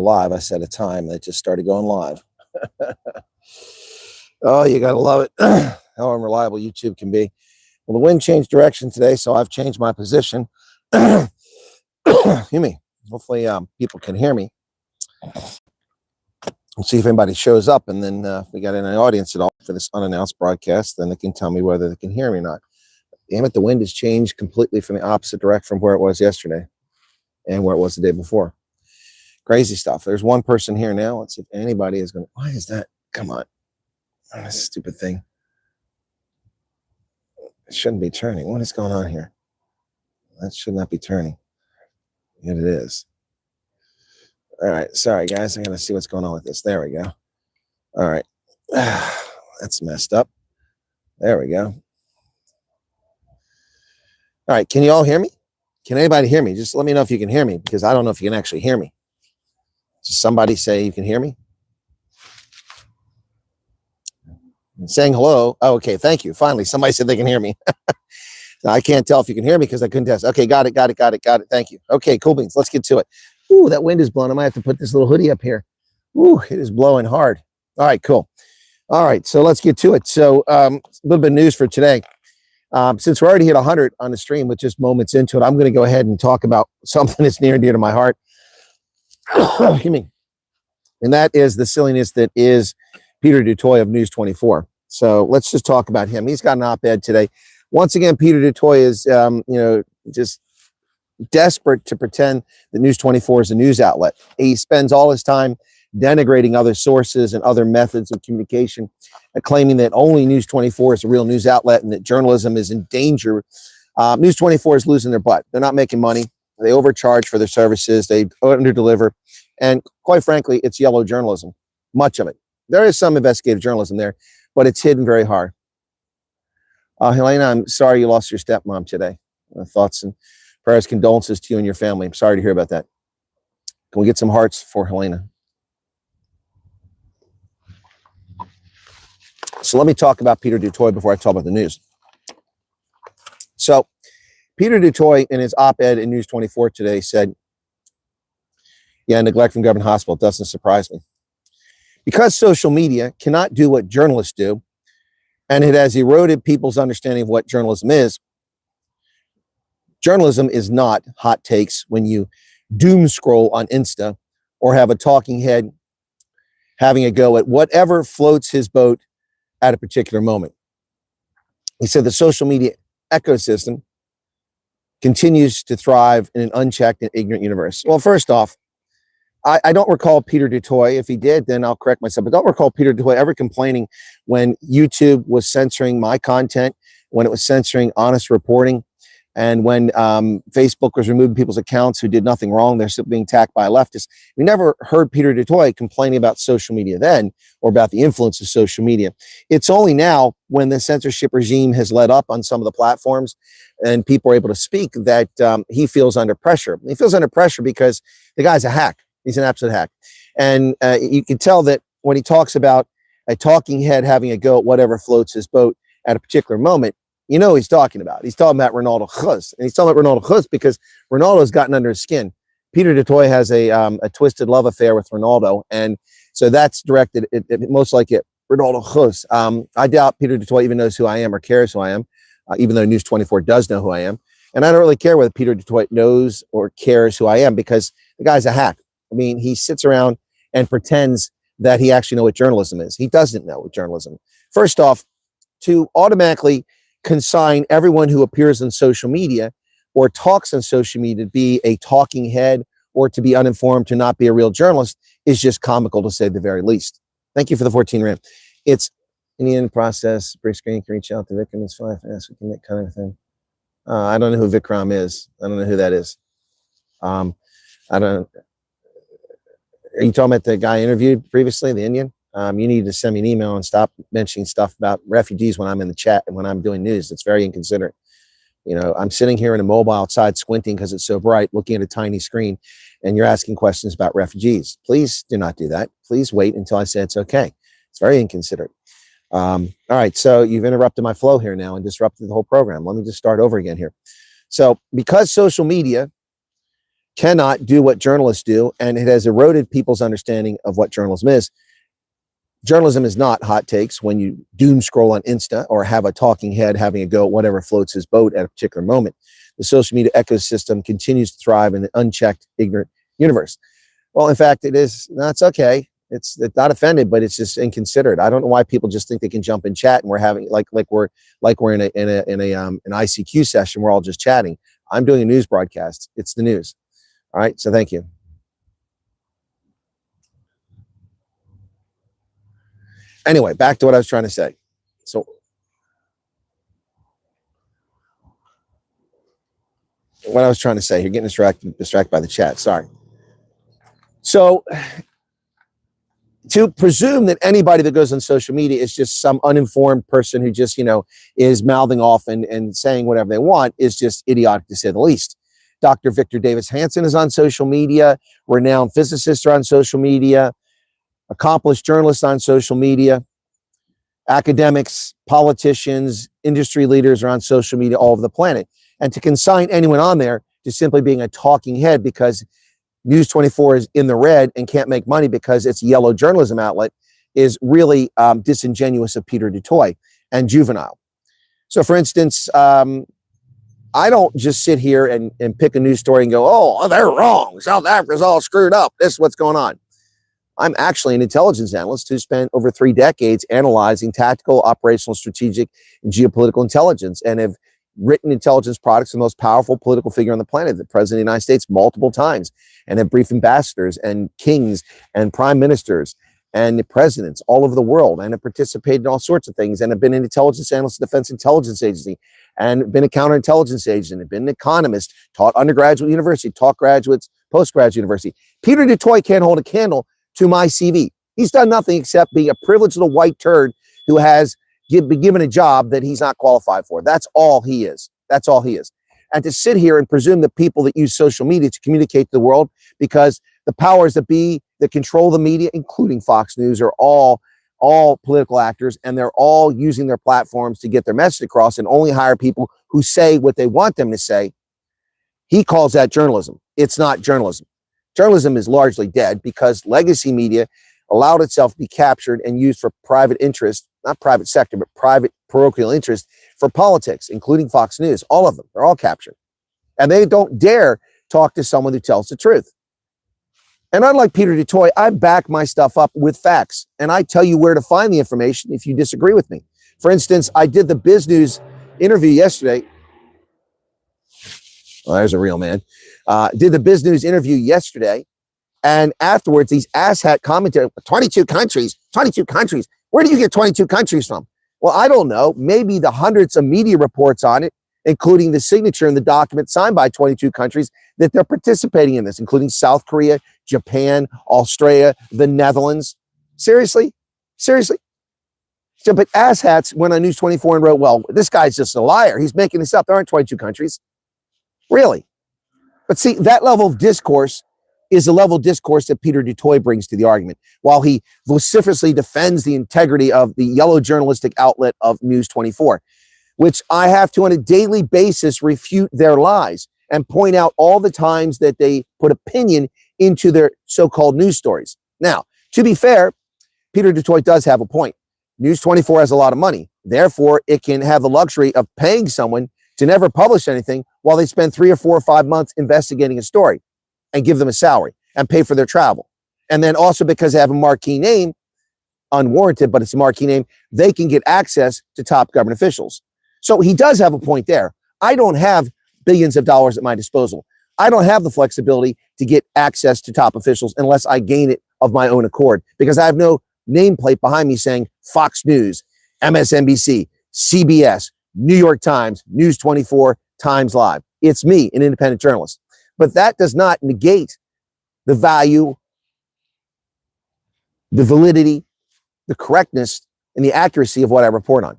live. I set a time that just started going live. Oh, you gotta love it. How unreliable YouTube can be. Well, the wind changed direction today, so I've changed my position. Excuse me. Hopefully people can hear me. We'll see if anybody shows up, and then if we got any audience at all for this unannounced broadcast, then they can tell me whether they can hear me or not. Damn it, the wind has changed completely from the opposite direction from where it was yesterday and where it was the day before. Crazy stuff. There's one person here now. Let's see if anybody is going to... Why is that? Come on. Oh, this stupid thing. It shouldn't be turning. What is going on here? That should not be turning. Yet it is. All right. Sorry, guys. I got to see what's going on with this. There we go. All right. That's messed up. There we go. All right. Can you all hear me? Can anybody hear me? Just let me know if you can hear me, because I don't know if you can actually hear me. Just somebody say you can hear me. Saying hello. Oh, okay. Thank you. Finally, somebody said they can hear me. I can't tell if you can hear me because I couldn't test. Okay. Got it. Thank you. Okay. Cool beans. Let's get to it. Ooh, that wind is blowing. I might have to put this little hoodie up here. Ooh, it is blowing hard. All right, cool. All right. So let's get to it. So a little bit of news for today. Since we're already hit 100 on the stream with just moments into it, I'm going to go ahead and talk about something that's near and dear to my heart. Excuse me. And that is the silliness that is Peter Dutooy of News 24. So let's just talk about him. He's got an op-ed today. Once again, Peter Dutooy is, just desperate to pretend that News 24 is a news outlet. He spends all his time denigrating other sources and other methods of communication, claiming that only News 24 is a real news outlet and that journalism is in danger. News 24 is losing their butt. They're not making money. They overcharge for their services. They underdeliver. And quite frankly, it's yellow journalism, much of it. There is some investigative journalism there, but it's hidden very hard. Helena, I'm sorry you lost your stepmom today. Thoughts and prayers, condolences to you and your family. I'm sorry to hear about that. Can we get some hearts for Helena? So let me talk about Peter Dutooy before I talk about the news. So Peter Dutooy, in his op-ed in News 24 today, said, yeah, neglect from government hospital doesn't surprise me. Because social media cannot do what journalists do, and it has eroded people's understanding of what journalism is. Journalism is not hot takes when you doom scroll on Insta or have a talking head having a go at whatever floats his boat at a particular moment. He said the social media ecosystem continues to thrive in an unchecked and ignorant universe. Well, first off, I don't recall Peter Dutooy. If he did, then I'll correct myself. But don't recall Peter Dutooy ever complaining when YouTube was censoring my content, when it was censoring honest reporting, and when Facebook was removing people's accounts who did nothing wrong. They're still being attacked by leftists. We never heard Peter Dutooy complaining about social media then, or about the influence of social media. It's only now, when the censorship regime has let up on some of the platforms and people are able to speak, that he feels under pressure. He feels under pressure because the guy's a hack. He's an absolute hack. And you can tell that when he talks about a talking head having a go at whatever floats his boat at a particular moment, you know he's talking about. He's talking about Ronaldo Khuz. And he's talking about Ronaldo Khuz because Ronaldo's gotten under his skin. Peter Dutooy has a twisted love affair with Ronaldo. And so that's directed most like it. Ronaldo Khuz. I doubt Peter Dutooy even knows who I am or cares who I am, even though News 24 does know who I am. And I don't really care whether Peter Dutooy knows or cares who I am, because the guy's a hack. I mean, he sits around and pretends that he actually knows what journalism is. He doesn't know what journalism. First off, to automatically consign everyone who appears on social media or talks on social media to be a talking head or to be uninformed, to not be a real journalist, is just comical, to say the very least. Thank you for the 14 rand. It's in the end process. Brief screen can reach out to Vikram. It's fine. We can make kind of thing. I don't know who Vikram is. I don't know who that is. I don't. Are you talking about the guy I interviewed previously, the Indian? You need to send me an email and stop mentioning stuff about refugees when I'm in the chat and when I'm doing news. It's very inconsiderate. You know, I'm sitting here in a mobile outside squinting because it's so bright, looking at a tiny screen, and you're asking questions about refugees. Please do not do that. Please wait until I say it's okay. It's very inconsiderate. All right, so you've interrupted my flow here now and disrupted the whole program. Let me just start over again here. So because social media cannot do what journalists do, and it has eroded people's understanding of what journalism is. Journalism is not hot takes when you doom scroll on Insta or have a talking head having a go at whatever floats his boat at a particular moment. The social media ecosystem continues to thrive in an unchecked, ignorant universe. Well, in fact, it is. That's okay. It's not offended, but it's just inconsiderate. I don't know why people just think they can jump in chat and we're having like we're in an ICQ session. We're all just chatting. I'm doing a news broadcast. It's the news. All right. So thank you. Anyway, back to what I was trying to say. So what I was trying to say, you're getting distracted by the chat. Sorry. So to presume that anybody that goes on social media is just some uninformed person who just, is mouthing off and saying whatever they want is just idiotic to say the least. Dr. Victor Davis Hanson is on social media. Renowned physicists are on social media. Accomplished journalists on social media. Academics, politicians, industry leaders are on social media all over the planet. And to consign anyone on there to simply being a talking head because News 24 is in the red and can't make money because it's a yellow journalism outlet is really disingenuous of Peter Dutooy and juvenile. So, for instance, I don't just sit here and pick a news story and go, oh, they're wrong. South Africa's all screwed up. This is what's going on. I'm actually an intelligence analyst who spent over 3 decades analyzing tactical, operational, strategic, and geopolitical intelligence and have written intelligence products, the most powerful political figure on the planet, the president of the United States multiple times, and have briefed ambassadors and kings and prime ministers and presidents all over the world, and have participated in all sorts of things, and have been an intelligence analyst at the Defense Intelligence Agency, and been a counterintelligence agent, and been an economist, taught undergraduate university, taught graduates, postgraduate university. Peter Dutooy can't hold a candle to my CV. He's done nothing except being a privileged little white turd who has been given a job that he's not qualified for. That's all he is. That's all he is. And to sit here and presume that people that use social media to communicate to the world, because the powers that be that control the media, including Fox News, are all political actors, and they're all using their platforms to get their message across and only hire people who say what they want them to say. He calls that journalism. It's not journalism. Journalism is largely dead because legacy media allowed itself to be captured and used for private interest, not private sector, but private parochial interest for politics, including Fox News. All of them, they're all captured. And they don't dare talk to someone who tells the truth. And unlike Peter Dutooy, I back my stuff up with facts, and I tell you where to find the information if you disagree with me. For instance, I did the Biz News interview yesterday. Well, there's a real man. Did the Biz News interview yesterday, and afterwards, these asshat commentators, 22 countries. Where do you get 22 countries from? Well, I don't know. Maybe the hundreds of media reports on it, including the signature in the document signed by 22 countries that they're participating in this, including South Korea, Japan, Australia, the Netherlands. Seriously? So, but asshats went on News 24 and wrote, well, this guy's just a liar. He's making this up. There aren't 22 countries. Really? But see, that level of discourse is the level of discourse that Peter Dutooy brings to the argument, while he vociferously defends the integrity of the yellow journalistic outlet of News 24, which I have to on a daily basis refute their lies and point out all the times that they put opinion into their so-called news stories. Now, to be fair, Peter Dutooy does have a point. News 24 has a lot of money. Therefore, it can have the luxury of paying someone to never publish anything while they spend 3 or 4 or 5 months investigating a story and give them a salary and pay for their travel. And then also because they have a marquee name, unwarranted, but it's a marquee name, they can get access to top government officials. So he does have a point there. I don't have billions of dollars at my disposal. I don't have the flexibility to get access to top officials unless I gain it of my own accord, because I have no nameplate behind me saying Fox News, MSNBC, CBS, New York Times, News 24, Times Live. It's me, an independent journalist. But that does not negate the value, the validity, the correctness, and the accuracy of what I report on.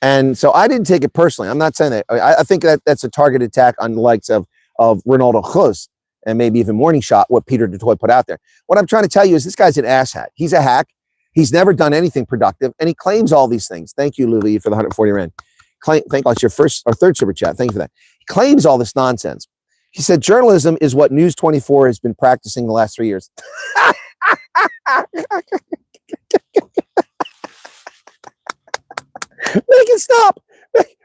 And so I didn't take it personally. I'm not saying that. I think that that's a targeted attack on the likes of Ronaldo Close and maybe even Morning Shot, what Peter Dutooy put out there. What I'm trying to tell you is this guy's an asshat. He's a hack. He's never done anything productive, and he claims all these things. Thank you, Luli, for the 140 Rand. Thank you. That's your first or third super chat. Thank you for that. He claims all this nonsense. He said, journalism is what News 24 has been practicing the last 3 years. Make it stop. Make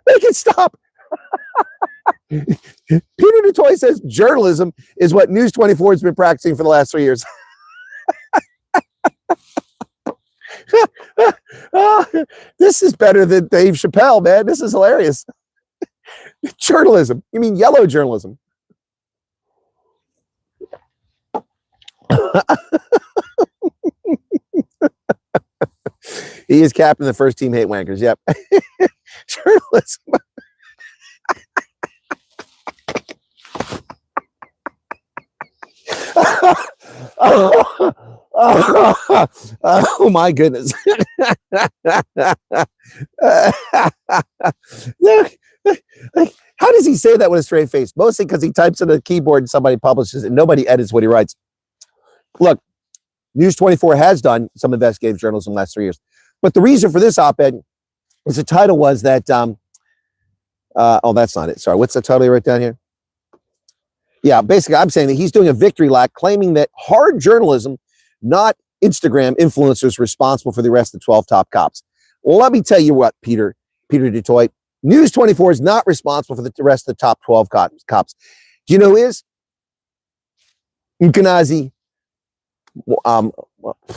it stop. Peter Dutooy says journalism is what News 24 has been practicing for the last 3 years. This is better than Dave Chappelle, man. This is hilarious. Journalism. You mean yellow journalism? He is captain of the first team hate wankers. Yep. Journalism. Oh my goodness. How does he say that with a straight face? Mostly because he types on a keyboard and somebody publishes it and nobody edits what he writes. Look, News 24 has done some investigative journalism in the last 3 years. But the reason for this op-ed is the title was that, oh, that's not it. Sorry. What's the title you wrote down here? Yeah, basically, I'm saying that he's doing a victory lap, claiming that hard journalism, not Instagram influencers, responsible for the arrest of 12 top cops. Well, let me tell you what, Peter Dutooy, News 24 is not responsible for the arrest of the top 12 cops. Do you know who is? Mkanazi.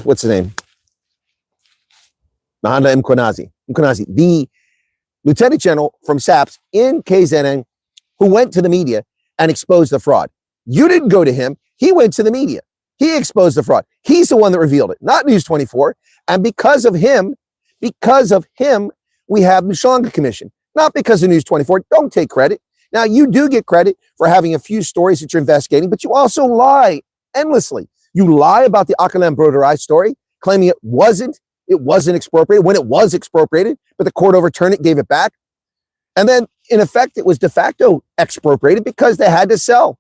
What's his name? Mahanda Mkanazi, the lieutenant general from SAPS in KZN, who went to the media and exposed the fraud. You didn't go to him. He went to the media. He exposed the fraud. He's the one that revealed it, not News 24. And because of him, we have the Mshanga Commission, not because of News 24. Don't take credit. Now, you do get credit for having a few stories that you're investigating, but you also lie endlessly. You lie about the Akalam Broderai story, claiming it wasn't expropriated when it was expropriated, but the court overturned it, gave it back. And then, in effect, it was de facto expropriated because they had to sell.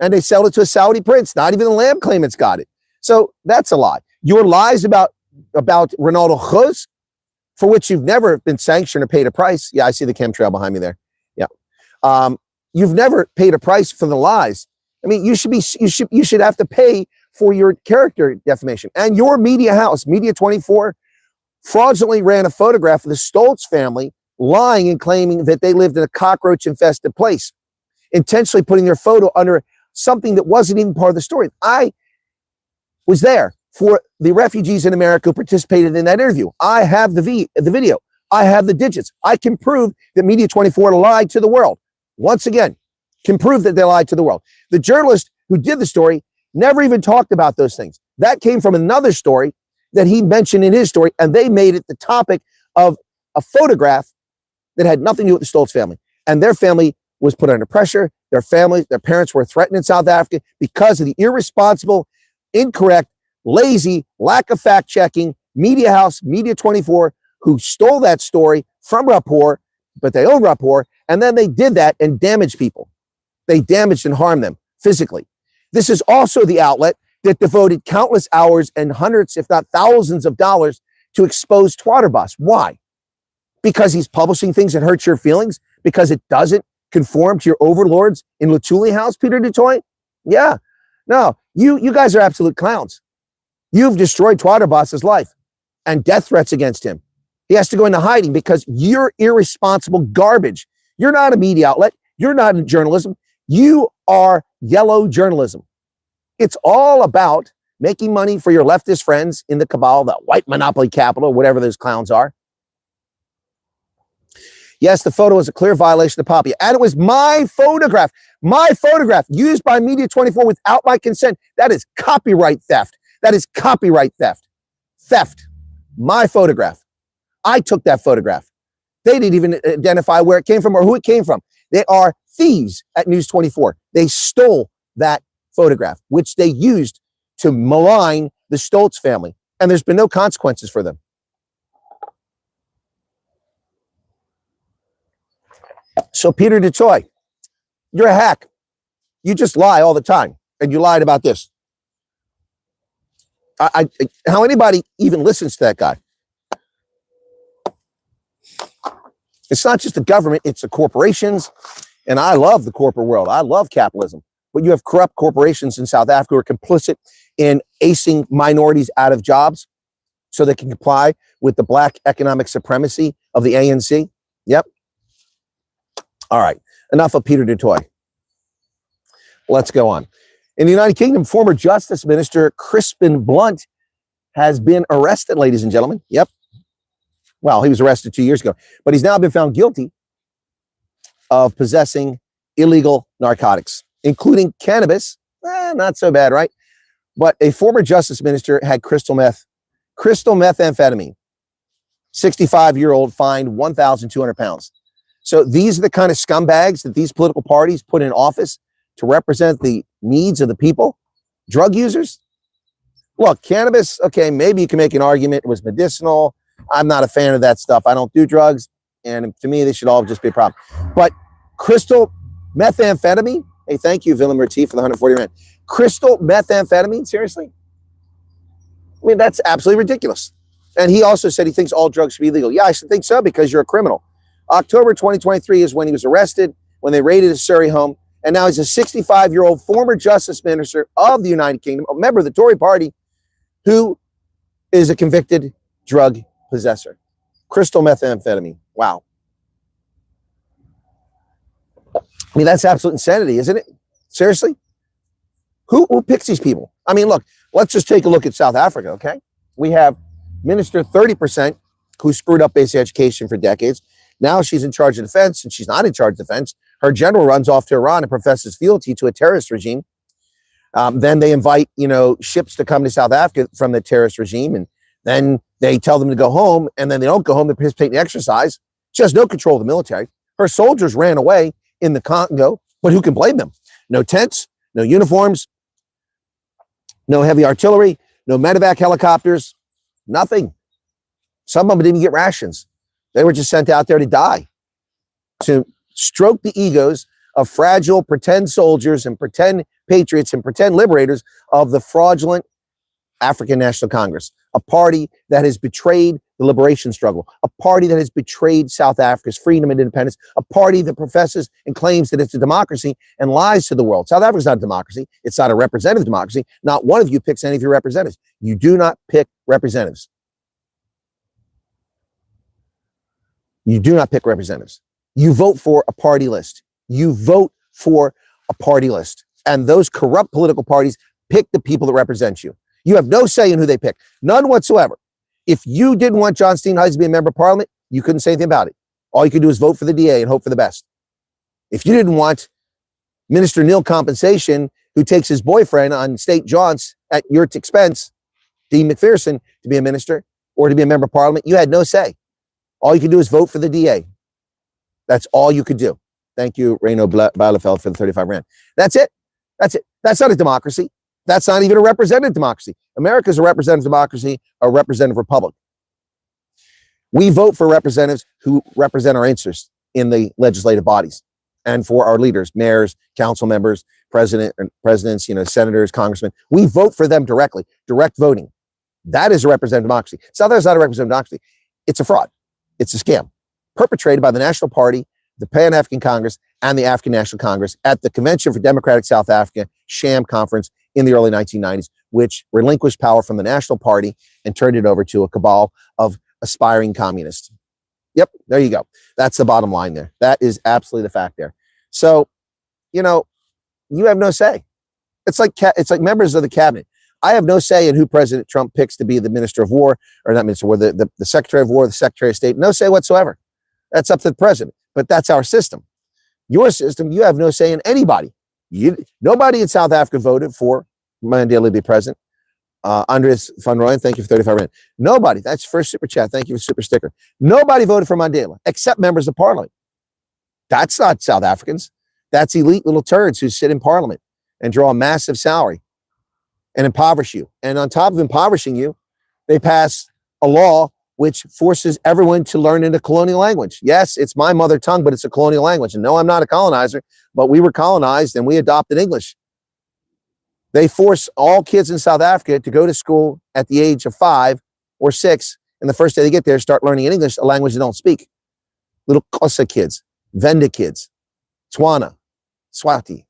And they sold it to a Saudi prince. Not even the Lamb claimants got it. So that's a lie. Your lies about Ronaldo Khuz, for which you've never been sanctioned or paid a price. Yeah, I see the chemtrail behind me there. Yeah. You've never paid a price for the lies. I mean, you should have to pay for your character defamation. And your media house, Media 24, fraudulently ran a photograph of the Stoltz family lying and claiming that they lived in a cockroach-infested place, intentionally putting their photo under something that wasn't even part of the story. I was there for the refugees in America who participated in that interview. I have the video. I have the digits. I can prove that Media 24 lied to the world. Once again, can prove that they lied to the world. The journalist who did the story never even talked about those things. That came from another story that he mentioned in his story, and they made it the topic of a photograph that had nothing to do with the Stoltz family. And their family was put under pressure. Their parents were threatened in South Africa because of the irresponsible, incorrect, lazy, lack of fact-checking media house, Media 24, who stole that story from Rapport, but they own Rapport, and then they did that and damaged people. They damaged and harmed them physically. This is also the outlet that devoted countless hours and hundreds, if not thousands of dollars to expose Twatterboss. Why? Because he's publishing things that hurt your feelings? Because it doesn't conform to your overlords in Dutooy house, Peter Dutooy? Yeah. No, you guys are absolute clowns. You've destroyed Twatterboss's life and death threats against him. He has to go into hiding because you're irresponsible garbage. You're not a media outlet. You're not in journalism. You are yellow journalism. It's all about making money for your leftist friends in the cabal, the white monopoly capital, whatever those clowns are. Yes, the photo was a clear violation of POPIA. And it was my photograph used by Media 24 without my consent. That is copyright theft. That is copyright theft. Theft. My photograph. I took that photograph. They didn't even identify where it came from or who it came from. They are thieves at News 24. They stole that photograph, which they used to malign the Stoltz family. And there's been no consequences for them. So Peter Dutooy, you're a hack. You just lie all the time. And you lied about this. How anybody even listens to that guy? It's not just the government, it's the corporations, And I love the corporate world. I love capitalism. But you have corrupt corporations in South Africa who are complicit in acing minorities out of jobs so they can comply with the black economic supremacy of the ANC. Yep. All right. Enough of Peter Dutooy. Let's go on. In the United Kingdom, former Justice Minister Crispin Blunt has been arrested, ladies and gentlemen. Yep. Well, he was arrested 2 years ago, but he's now been found guilty of possessing illegal narcotics, including cannabis. Not so bad, right? But a former justice minister had crystal methamphetamine. 65-year-old fined 1,200 pounds. So these are the kind of scumbags that these political parties put in office to represent the needs of the people. Drug users. Look, cannabis, okay, maybe you can make an argument it was medicinal. I'm not a fan of that stuff. I don't do drugs. And to me, they should all just be a problem. But crystal methamphetamine, hey, thank you, Willem Retief, for the 140 rand. Crystal methamphetamine, seriously? I mean, that's absolutely ridiculous. And he also said he thinks all drugs should be legal. Yeah, I should think so because you're a criminal. October 2023 is when he was arrested, when they raided his Surrey home. And now he's a 65-year-old former justice minister of the United Kingdom, a member of the Tory party, who is a convicted drug possessor. Crystal methamphetamine. Wow. I mean, that's absolute insanity, isn't it? Seriously? Who picks these people? I mean, look, let's just take a look at South Africa, okay? We have Minister 30% who screwed up basic education for decades. Now she's in charge of defense, and she's not in charge of defense. Her general runs off to Iran and professes fealty to a terrorist regime. Then they invite, ships to come to South Africa from the terrorist regime, and then they tell them to go home, and then they don't go home. They participate in the exercise. She has no control of the military. Her soldiers ran away in the Congo, but who can blame them? No tents, no uniforms, no heavy artillery, no medevac helicopters, nothing. Some of them didn't get rations. They were just sent out there to die, to stroke the egos of fragile pretend soldiers and pretend patriots and pretend liberators of the fraudulent African National Congress, a party that has betrayed the liberation struggle, a party that has betrayed South Africa's freedom and independence, a party that professes and claims that it's a democracy and lies to the world. South Africa's not a democracy. It's not a representative democracy. Not one of you picks any of your representatives. You do not pick representatives. You do not pick representatives. You vote for a party list. You vote for a party list. And those corrupt political parties pick the people that represent you. You have no say in who they pick. None whatsoever. If you didn't want John Steenhuisen to be a member of parliament, you couldn't say anything about it. All you could do is vote for the DA and hope for the best. If you didn't want Minister Nil Compensation, who takes his boyfriend on state jaunts at your expense, Dean McPherson, to be a minister or to be a member of parliament, you had no say. All you could do is vote for the DA. That's all you could do. Thank you, Reino Bielefeld, for the 35 rand. That's it. That's it. That's not a democracy. That's not even a representative democracy. America's a representative democracy, a representative republic. We vote for representatives who represent our interests in the legislative bodies and for our leaders, mayors, council members, presidents, senators, congressmen. We vote for them directly, direct voting. That is a representative democracy. South Africa is not a representative democracy. It's a fraud. It's a scam perpetrated by the National Party, the Pan-African Congress, and the African National Congress at the Convention for Democratic South Africa sham conference in the early 1990s, which relinquished power from the National Party and turned it over to a cabal of aspiring communists. Yep, there you go. That's the bottom line there. That is absolutely the fact there. So, you have no say. It's like members of the cabinet. I have no say in who President Trump picks to be the Minister of War, or not Minister of War, the Secretary of War, the Secretary of State. No say whatsoever. That's up to the president. But that's our system. Your system, you have no say in anybody. Nobody in South Africa voted for Mandela to be president. Andres van Rooyen, thank you for 35 rand. Nobody. That's first super chat. Thank you for super sticker. Nobody voted for Mandela except members of parliament. That's not South Africans. That's elite little turds who sit in parliament and draw a massive salary and impoverish you. And on top of impoverishing you, they pass a law which forces everyone to learn in a colonial language. Yes, it's my mother tongue, but it's a colonial language. And no, I'm not a colonizer, but we were colonized and we adopted English. They force all kids in South Africa to go to school at the age of 5 or 6. And the first day they get there, start learning in English, a language they don't speak. Little Xhosa kids, Venda kids, Tswana, Swati,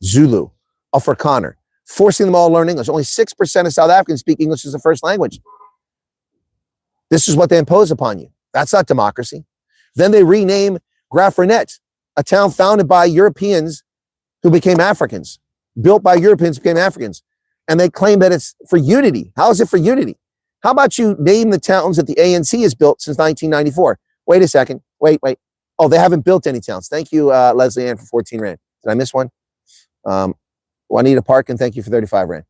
Zulu, Afrikaner, forcing them all to learn English. Only 6% of South Africans speak English as a first language. This is what they impose upon you. That's not democracy. Then they rename Graaff-Reinet, a town founded by Europeans who became Africans, built by Europeans who became Africans. And they claim that it's for unity. How is it for unity? How about you name the towns that the ANC has built since 1994? Wait a second. Wait. Oh, they haven't built any towns. Thank you, Leslie Ann, for 14 Rand. Did I miss one? Juanita Parkin, thank you for 35 Rand.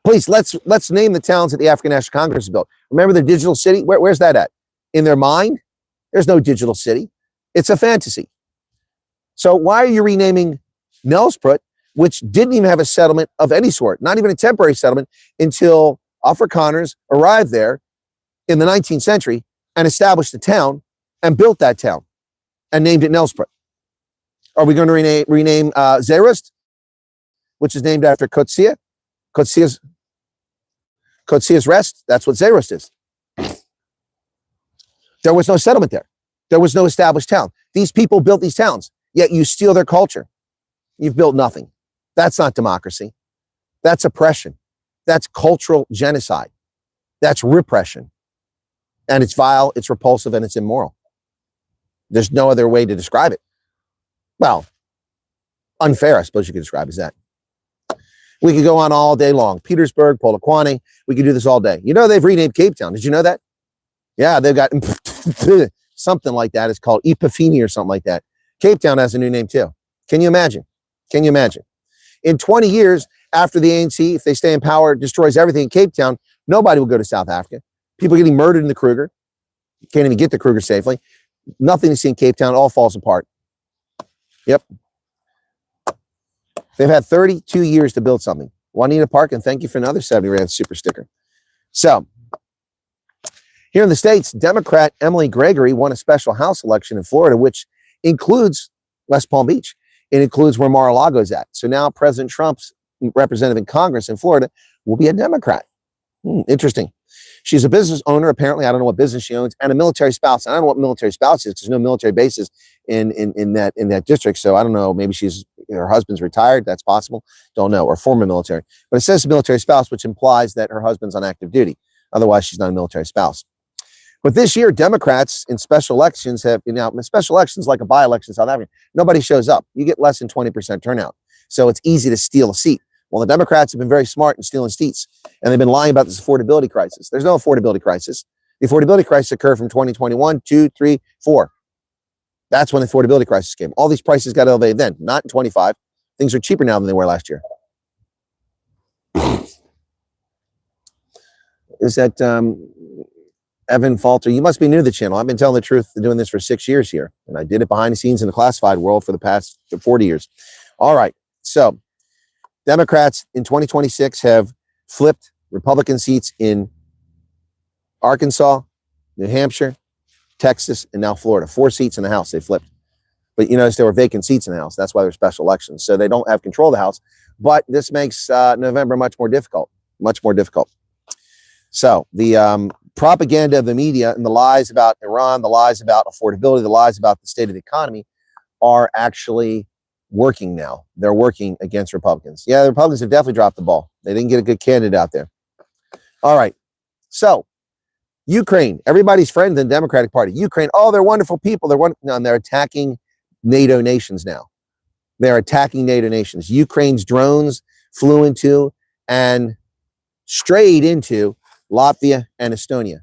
Please, let's name the towns that the African National Congress has built. Remember the digital city? Where's that at? In their mind? There's no digital city. It's a fantasy. So why are you renaming Nelspruit, which didn't even have a settlement of any sort, not even a temporary settlement, until Afrikaners arrived there in the 19th century and established a town and built that town and named it Nelspruit? Are we going to rename Zeerust, which is named after Coetzee? Coetzee's Rest? That's what Zeerust is. There was no settlement there. There was no established town. These people built these towns, yet you steal their culture. You've built nothing. That's not democracy. That's oppression. That's cultural genocide. That's repression. And it's vile, it's repulsive, and it's immoral. There's no other way to describe it. Well, unfair, I suppose you could describe it as that. We could go on all day long. Petersburg, Polokwane, we could do this all day. You know, they've renamed Cape Town. Did you know that? Yeah, they've got something like that. It's called Epiphany or something like that. Cape Town has a new name too. Can you imagine? Can you imagine? In 20 years after the ANC, if they stay in power, destroys everything in Cape Town, nobody will go to South Africa. People are getting murdered in the Kruger. You can't even get to Kruger safely. Nothing to see in Cape Town. All falls apart. Yep. They've had 32 years to build something. Juanita Parkin, thank you for another 70 Rand super sticker. So, here in the States, Democrat Emily Gregory won a special House election in Florida, which includes West Palm Beach. It includes where Mar-a-Lago is at. So now President Trump's representative in Congress in Florida will be a Democrat. Interesting. She's a business owner, apparently. I don't know what business she owns, and a military spouse. I don't know what military spouse is because there's no military bases in that district. So I don't know. Maybe her husband's retired. That's possible. Don't know. Or former military. But it says military spouse, which implies that her husband's on active duty. Otherwise, she's not a military spouse. But this year, Democrats in special elections special elections like a by-election in South Africa, nobody shows up. You get less than 20% turnout. So it's easy to steal a seat. Well, the Democrats have been very smart in stealing seats, and they've been lying about this affordability crisis. There's no affordability crisis. The affordability crisis occurred from 2021, 2, 3, 4. That's when the affordability crisis came. All these prices got elevated then, not in 25. Things are cheaper now than they were last year. Is that Evan Falter? You must be new to the channel. I've been telling the truth, doing this for 6 years here, and I did it behind the scenes in the classified world for the past 40 years. All right, so Democrats in 2026 have flipped Republican seats in Arkansas, New Hampshire, Texas, and now Florida. 4 seats in the House they flipped. But you notice there were vacant seats in the House. That's why there's special elections. So they don't have control of the House. But this makes November much more difficult. Much more difficult. So the propaganda of the media and the lies about Iran, the lies about affordability, the lies about the state of the economy are actually working now. They're working against Republicans. Yeah, the Republicans have definitely dropped the ball. They didn't get a good candidate out there. All right. So Ukraine, everybody's friend in the Democratic Party. Ukraine, oh, they're wonderful people. They're attacking NATO nations now. They're attacking NATO nations. Ukraine's drones flew into and strayed into Latvia and Estonia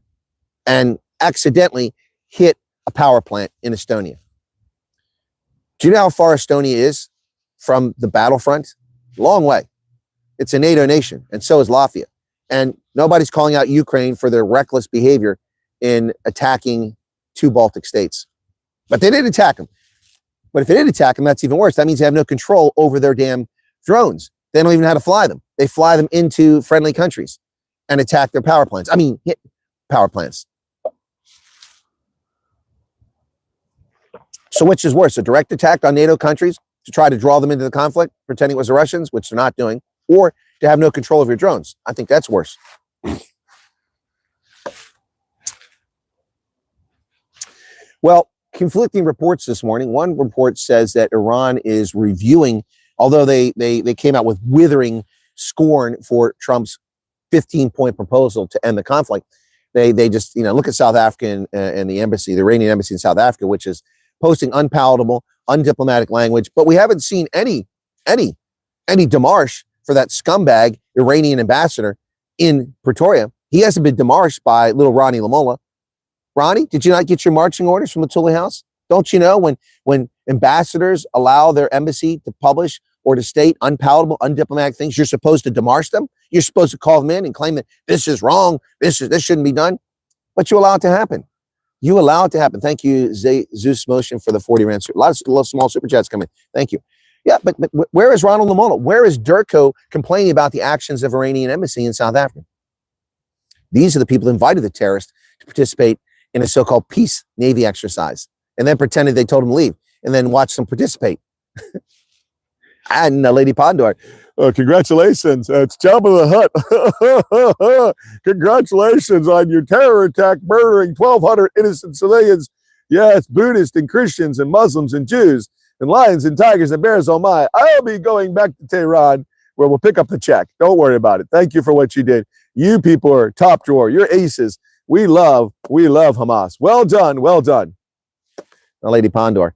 and accidentally hit a power plant in Estonia. Do you know how far Estonia is from the battlefront? Long way. It's a NATO nation, and so is Latvia. And nobody's calling out Ukraine for their reckless behavior in attacking 2 Baltic states. But they did attack them. But if they did attack them, that's even worse. That means they have no control over their damn drones. They don't even know how to fly them. They fly them into friendly countries and attack their power plants. I mean, hit power plants. So which is worse, a direct attack on NATO countries to try to draw them into the conflict, pretending it was the Russians, which they're not doing, or to have no control of your drones? I think that's worse. Well, conflicting reports this morning. One report says that Iran is reviewing, although they came out with withering scorn for Trump's 15-point proposal to end the conflict. They just, look at South Africa and the embassy, the Iranian embassy in South Africa, which is posting unpalatable, undiplomatic language. But we haven't seen any demarche for that scumbag Iranian ambassador in Pretoria. He hasn't been demarched by little Ronnie Lamola. Ronnie, did you not get your marching orders from the Dutooy House? Don't you know when ambassadors allow their embassy to publish or to state unpalatable, undiplomatic things, you're supposed to demarche them? You're supposed to call them in and claim that this is wrong, this shouldn't be done. But you allow it to happen. You allow it to happen. Thank you, Zeus Motion, for the 40 rand. A lot of small super chats coming. Thank you. Yeah, but where is Ronald Lamola? Where is Durko complaining about the actions of Iranian embassy in South Africa? These are the people who invited the terrorists to participate in a so-called peace Navy exercise, and then pretended they told them to leave, and then watched them participate. And Lady Pondor, congratulations, it's Jabba the Hutt. Congratulations on your terror attack, murdering 1,200 innocent civilians. Yes, Buddhists and Christians and Muslims and Jews and lions and tigers and bears. Oh my, I'll be going back to Tehran where we'll pick up the check. Don't worry about it. Thank you for what you did. You people are top drawer. You're aces. We love Hamas. Well done, well done. Now, Lady Pondor.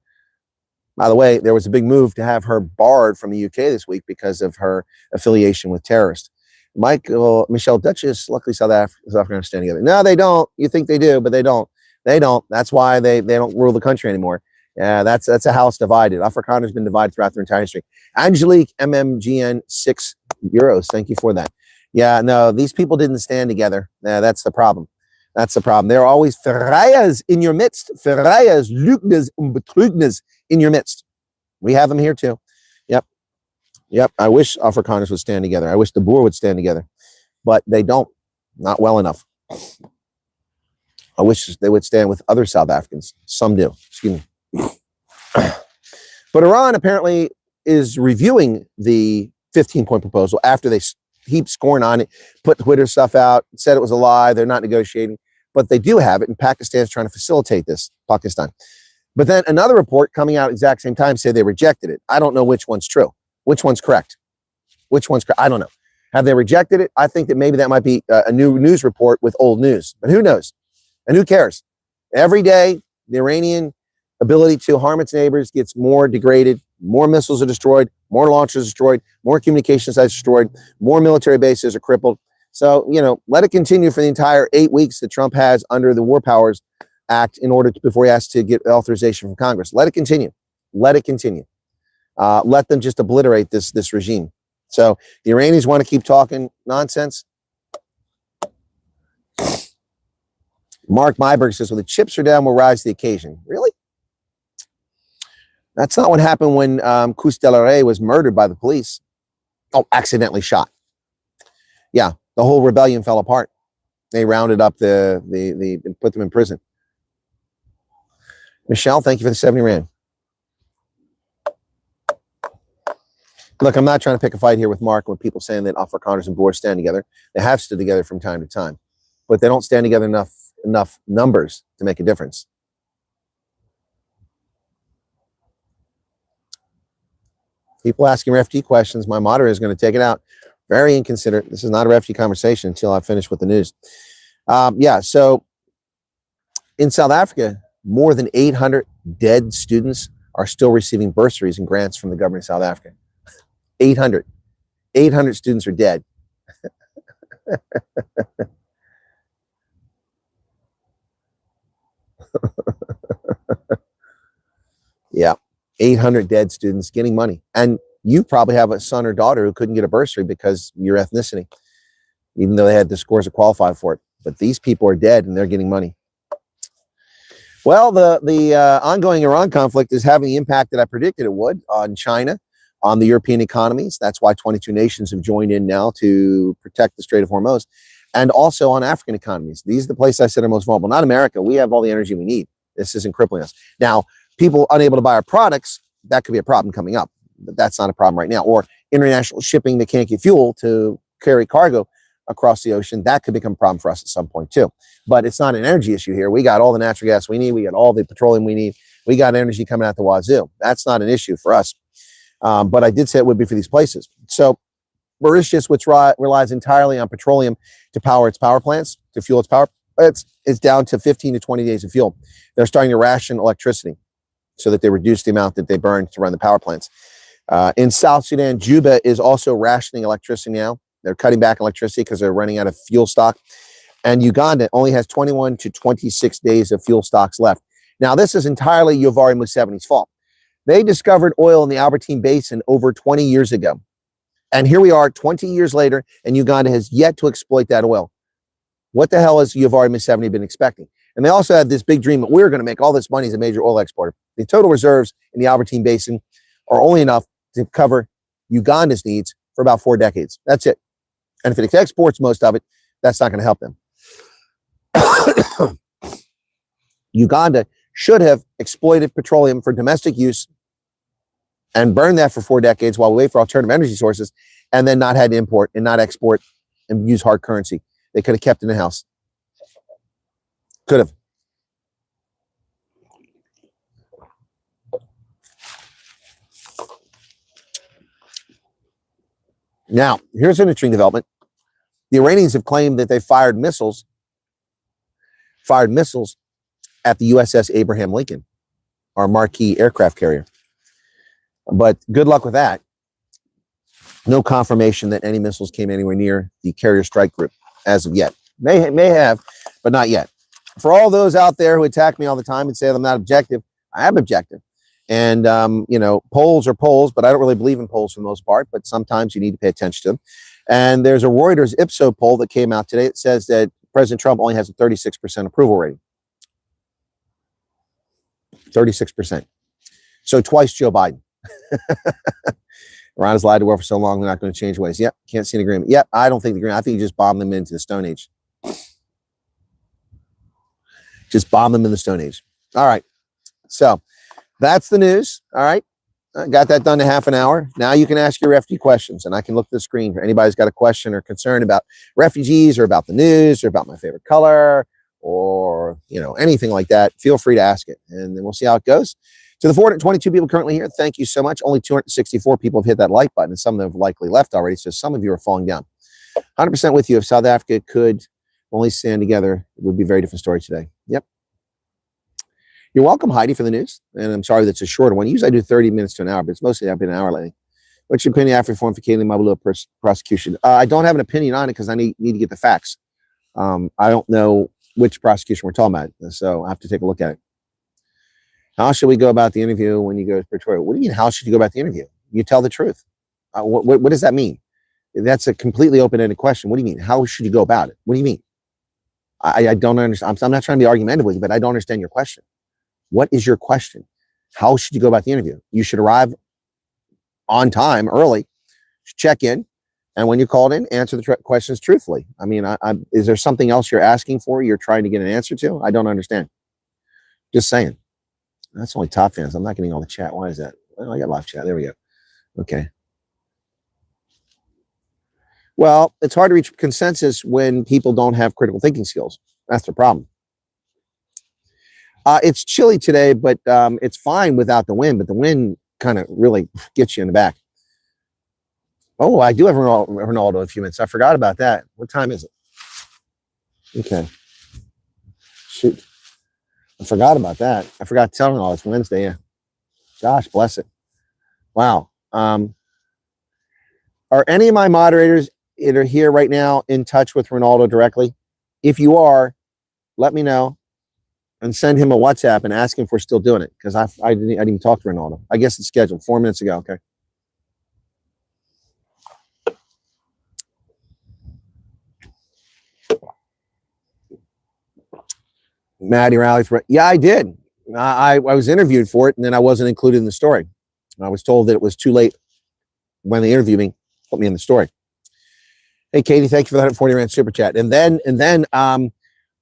By the way, there was a big move to have her barred from the UK this week because of her affiliation with terrorists. Michelle Duchess, luckily South Africa understand together. No, they don't. You think they do, but they don't. They don't. That's why they don't rule the country anymore. Yeah, that's a house divided. Afrikaner's been divided throughout their entire history. Angelique, MMGN, €6. Thank you for that. Yeah, no, these people didn't stand together. Yeah, that's the problem. That's the problem. There are always Verraaiers in your midst. Verraaiers, Lügners und Betrügners in your midst. We have them here too. Yep. I wish Afrikaners would stand together. I wish the Boer would stand together. But they don't. Not well enough. I wish they would stand with other South Africans. Some do. Excuse me. But Iran apparently is reviewing the 15-point proposal after they heaped scorn on it, put Twitter stuff out, said it was a lie, they're not negotiating. But they do have it, and Pakistan's trying to facilitate this, Pakistan. But then another report coming out at the exact same time said they rejected it. I don't know which one's true. Which one's correct? Which one's correct? I don't know. Have they rejected it? I think that maybe that might be a new news report with old news. But who knows? And who cares? Every day, the Iranian ability to harm its neighbors gets more degraded. More missiles are destroyed. More launchers destroyed. More communication sites destroyed. More military bases are crippled. So, let it continue for the entire 8 weeks that Trump has under the War Powers Act before he has to get authorization from Congress. Let it continue. Let it continue. Let them just obliterate this regime. So the Iranians want to keep talking nonsense. Mark Myberg says, well, the chips are down, we'll rise to the occasion. Really? That's not what happened when Cous de la Rey was murdered by the police. Oh, accidentally shot. Yeah, the whole rebellion fell apart. They rounded up and put them in prison. Michelle, thank you for the 70 rand. Look, I'm not trying to pick a fight here with Mark with people saying that Afrikaners and Boers stand together. They have stood together from time to time, but they don't stand together enough numbers to make a difference. People asking refugee questions. My moderator is going to take it out. Very inconsiderate. This is not a refugee conversation until I finish with the news. So in South Africa, more than 800 dead students are still receiving bursaries and grants from the government of South Africa. 800 students are dead. Yeah, 800 dead students getting money. And you probably have a son or daughter who couldn't get a bursary because of your ethnicity, even though they had the scores to qualify for it. But these people are dead and they're getting money. Well, the ongoing Iran conflict is having the impact that I predicted it would on China, on the European economies. That's why 22 nations have joined in now to protect the Strait of Hormuz, and also on African economies. These are the places I said are most vulnerable. Not America. We have all the energy we need. This isn't crippling us. Now, people unable to buy our products, that could be a problem coming up, but that's not a problem right now. Or international shipping that can't get fuel to carry cargo across the ocean, that could become a problem for us at some point too. But it's not an energy issue here. We got all the natural gas we need. We got all the petroleum we need. We got energy coming out the wazoo. That's not an issue for us. But I did say it would be for these places. So Mauritius, which relies entirely on petroleum to power its power plants, to fuel its power, it's down to 15 to 20 days of fuel. They're starting to ration electricity so that they reduce the amount that they burn to run the power plants. In South Sudan, Juba is also rationing electricity now. They're cutting back electricity because they're running out of fuel stock. And Uganda only has 21 to 26 days of fuel stocks left. Now, this is entirely Yoweri Museveni's fault. They discovered oil in the Albertine Basin over 20 years ago. And here we are 20 years later, and Uganda has yet to exploit that oil. What the hell has Yoweri Museveni been expecting? And they also had this big dream that we're going to make all this money as a major oil exporter. The total reserves in the Albertine Basin are only enough to cover Uganda's needs for about 4 decades. That's it. And if it exports most of it, that's not going to help them. Uganda should have exploited petroleum for domestic use and burned that for 4 decades while we wait for alternative energy sources, and then not had to import and not export and use hard currency. They could have kept it in house. Could have. Now, here's an interesting development. The Iranians have claimed that they fired missiles at the USS Abraham Lincoln, our marquee aircraft carrier. But good luck with that. No confirmation that any missiles came anywhere near the carrier strike group as of yet. May have, but not yet. For all those out there who attack me all the time and say I'm not objective, I am objective. And, polls are polls, but I don't really believe in polls for the most part, but sometimes you need to pay attention to them. And there's a Reuters Ipsos poll that came out today that says that President Trump only has a 36% approval rating. 36%. So twice Joe Biden. Iran has lied to the world for so long, they're not going to change ways. Yep, can't see an agreement. Yep, I don't think the agreement. I think you just bomb them into the Stone Age. Just bomb them in the Stone Age. All right. So that's the news. All right. I got that done in half an hour. Now you can ask your refugee questions, and I can look at the screen for anybody's got a question or concern about refugees or about the news or about my favorite color or, anything like that. Feel free to ask it, and then we'll see how it goes. To the 422 people currently here, thank you so much. Only 264 people have hit that like button, and some of them have likely left already, so some of you are falling down. 100% with you. If South Africa could only stand together, it would be a very different story today. Yep. You're welcome, Heidi, for the news. And I'm sorry that's a shorter one. Usually I do 30 minutes to an hour, but it's mostly I've been an hour lately. What's your opinion after reform for Caitlin Mabalua prosecution? I don't have an opinion on it because I need to get the facts. I don't know which prosecution we're talking about, so I have to take a look at it. How should we go about the interview when you go to Pretoria? What do you mean, how should you go about the interview? You tell the truth. What does that mean? That's a completely open-ended question. What do you mean? How should you go about it? What do you mean? I don't understand. I'm not trying to be argumentative with you, but I don't understand your question. What is your question? How should you go about the interview? You should arrive on time, early, check in, and when you're called in, answer the questions truthfully. I mean, is there something else you're asking for, you're trying to get an answer to? I don't understand. Just saying. That's only top fans. I'm not getting all the chat. Why is that? Well, I got live chat. There we go. Okay. Well, it's hard to reach consensus when people don't have critical thinking skills. That's the problem. It's chilly today, but it's fine without the wind, but the wind kind of really gets you in the back. Oh, I do have Ronaldo in a few minutes. I forgot about that. What time is it? Okay. Shoot. I forgot about that. I forgot to tell him all it's Wednesday. Yeah. Gosh, bless it. Wow. Are any of my moderators that are here right now in touch with Ronaldo directly? If you are, let me know and send him a WhatsApp and ask him if we're still doing it, because I didn't even talk to Ronaldo. I guess it's scheduled 4 minutes ago. Okay. Maddie Rally. Yeah, I did. I was interviewed for it, and then I wasn't included in the story. I was told that it was too late when they interviewed me, put me in the story. Hey, Katie, thank you for that 40-rand super chat. And then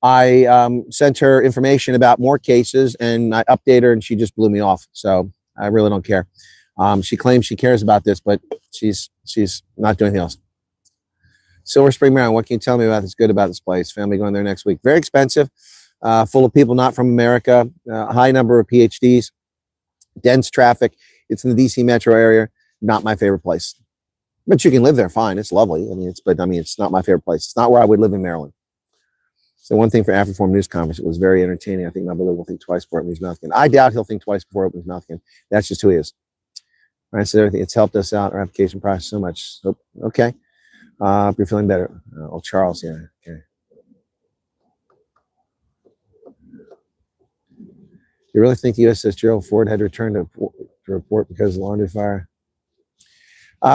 I sent her information about more cases, and I updated her, and she just blew me off. So I really don't care. She claims she cares about this, but she's not doing anything else. Silver Spring, Maryland. What can you tell me about that's good about this place? Family going there next week. Very expensive. Full of people not from America, a high number of PhDs. dense traffic. It's in the DC metro area. Not my favorite place. But you can live there fine. It's lovely. I mean, it's not my favorite place. It's not where I would live in Maryland. So one thing for Afriform News Conference, it was very entertaining. I think my brother will think twice before he opens his mouth again. I doubt he'll think twice before he opens his mouth again. That's just who he is. All right, so everything, it's helped us out, our application process so much. So, okay. Hope you're feeling better. Oh, Charles, yeah. Okay. You really think the USS Gerald Ford had to return to report because of the laundry fire?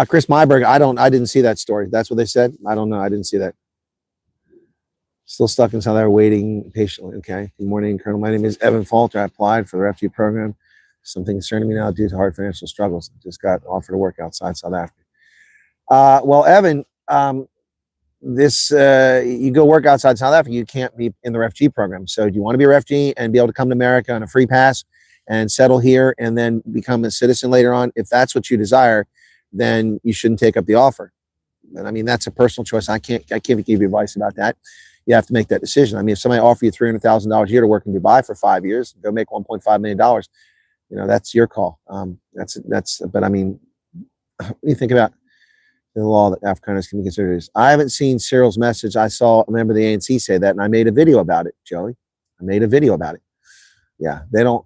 Chris Myberg, I didn't see that story. That's what they said? I don't know. I didn't see that. Still stuck in South Africa, waiting patiently. Okay. Good morning, Colonel. My name is Evan Falter. I applied for the refugee program. Something concerning me now due to hard financial struggles. Just got offered to work outside South Africa. Well, Evan, you go work outside South Africa, you can't be in the refugee program. So do you want to be a refugee and be able to come to America on a free pass and settle here and then become a citizen later on? If that's what you desire, then you shouldn't take up the offer. And I mean, that's a personal choice. I can't give you advice about that. You have to make that decision. I mean, if somebody offer you $300,000 a year to work in Dubai for 5 years, go make $1.5 million, you know, that's your call. But I mean, what do you think about the law that Afrikaners can be considered? I haven't seen Cyril's message. I saw a member of the ANC say that, and I made a video about it, Joey. I made a video about it. Yeah, they can't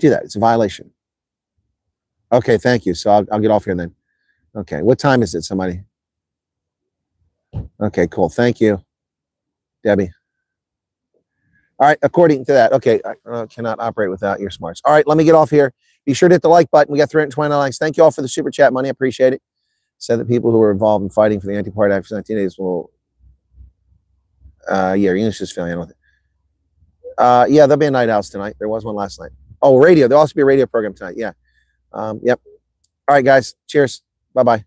do that. It's a violation. Okay, thank you. So I'll get off here then. Okay, what time is it, somebody? Okay, cool. Thank you, Debbie. All right, according to that, okay, I cannot operate without your smarts. All right, let me get off here. Be sure to hit the like button. We got 329 likes. Thank you all for the super chat money. I appreciate it. Said that people who were involved in fighting for the Anti-Party Act for 19 days will, yeah, your English is failing with it. Yeah, there'll be a night house tonight. There was one last night. Oh, radio. There'll also be a radio program tonight. Yeah. Yep. All right, guys. Cheers. Bye-bye.